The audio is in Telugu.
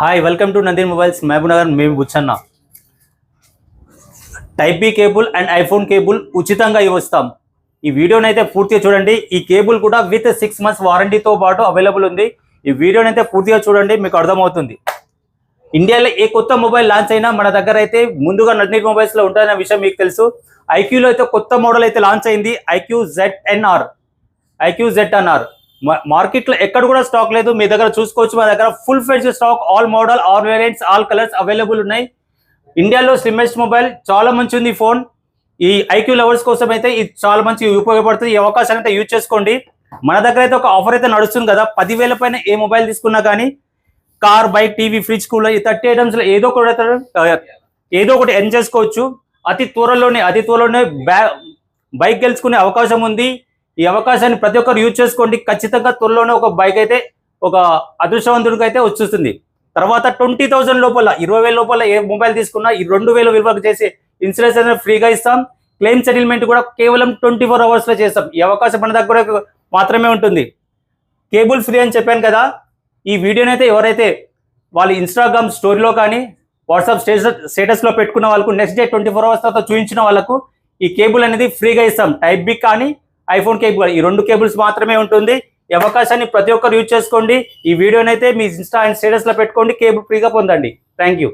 Hi welcome to Nandini mobiles Mahbubnagar. మేము Buchanna. Type B cable and iPhone cable ఉచితంగా ఇవ్వస్తాం. ఈ వీడియోనైతే పూర్తిగా చూడండి. ఈ కేబుల్ కూడా విత్ 6 months వారంటీతో పాటు అవైలబుల్ ఉంది. ఈ వీడియోనైతే పూర్తిగా చూడండి, మీకు అర్థమవుతుంది. ఇండియాలో ఏ కొత్త మొబైల్ లాంచ్ అయినా మన దగ్గర అయితే ముందుగా నందిని మొబైల్స్లో ఉంటుందనే విషయం మీకు తెలుసు. ఐక్యూలో అయితే కొత్త మోడల్ అయితే లాంచ్ అయింది, ఐక్యూ ZNR. మార్కెట్లో ఎక్కడ కూడా స్టాక్ లేదు, మీ దగ్గర చూసుకోవచ్చు. మా దగ్గర full fledged stock, all model, all variants, all colours available ఉన్నాయి. ఇండియాలో స్లిమ్మెస్ట్ మొబైల్, చాలా మంచి ఉంది ఫోన్. ఈ ఐక్యూ లవర్స్ కోసం అయితే ఇది చాలా మంచి ఉపయోగపడుతుంది. ఈ అవకాశాన్ని అయితే యూజ్ చేసుకోండి. మన దగ్గర అయితే ఒక ఆఫర్ అయితే నడుస్తుంది కదా, 10,000 పైన ఏ మొబైల్ తీసుకున్నా కానీ car, bike, TV, fridge, cooler, ఈ 30 ఐటమ్స్లో ఏదో ఒకటి ఎర్న్ చేసుకోవచ్చు. అతి త్వరలోనే బైక్ గెలుచుకునే అవకాశం ఉంది. ఈ అవకాశాన్ని ప్రతి ఒక్కరు యూజ్ చేసుకోండి. ఖచ్చితంగా త్వరలోనే ఒక బైక్ అయితే ఒక అదృష్టవంతుడికి అయితే వచ్చేస్తుంది. తర్వాత 20,000 లోపల, 20,000 లోపల ఏ మొబైల్ తీసుకున్నా ఈ 2,000 విలువకు చేసి ఇన్సూరెన్స్ అనేది ఫ్రీగా ఇస్తాం. క్లెయిమ్ సెటిల్మెంట్ కూడా కేవలం 24 hours చేస్తాం. ఈ అవకాశం మన దగ్గర మాత్రమే ఉంటుంది. కేబుల్ ఫ్రీ అని చెప్పాను కదా. ఈ వీడియోనైతే ఎవరైతే వాళ్ళ ఇన్స్టాగ్రామ్ స్టోరీలో కానీ వాట్సాప్ స్టేటస్లో పెట్టుకున్న వాళ్ళకు నెక్స్ట్ డే 24 hours తర్వాత చూపించిన వాళ్ళకు ఈ కేబుల్ అనేది ఫ్రీగా ఇస్తాం. టైప్ బి కానీ ఐఫోన్ కేబుల్, ఈ 2 కేబుల్స్ మాత్రమే ఉంటుంది. ఈ అవకాశాన్ని ప్రతి ఒక్కరు యూజ్ చేసుకోండి. ఈ వీడియోనైతే మీ ఇన్స్టా అండ్ స్టేటస్లో పెట్టుకోండి, కేబుల్ ఫ్రీగా పొందండి. Thank you.